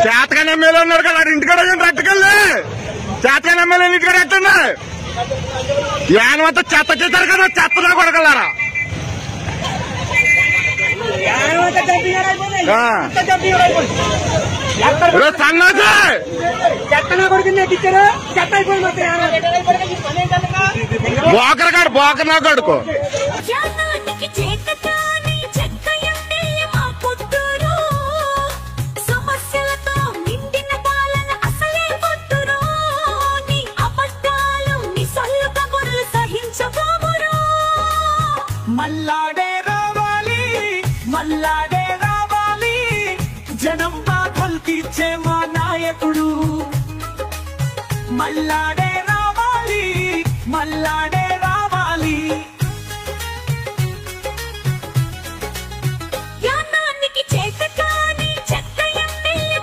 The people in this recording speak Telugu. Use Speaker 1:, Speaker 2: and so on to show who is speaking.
Speaker 1: చేతకాని ఎమ్మెల్యే ఉన్నాడు కదా ఇంటికాడ రట్టుకెళ్ళి చేతకాని ఎమ్మెల్యే ఇంటికాడ ఎట్టండి యానమంతా చెత్త చేశారు కదా చెత్తలో కొడగలరా సన్నాసి బోకరగాడు బోకర్ నా కొడుకు
Speaker 2: మల్లాడే రావాలి మల్లాడే రావాలి జనం బాధలు తీర్చే మా నాయకుడు మల్లాడే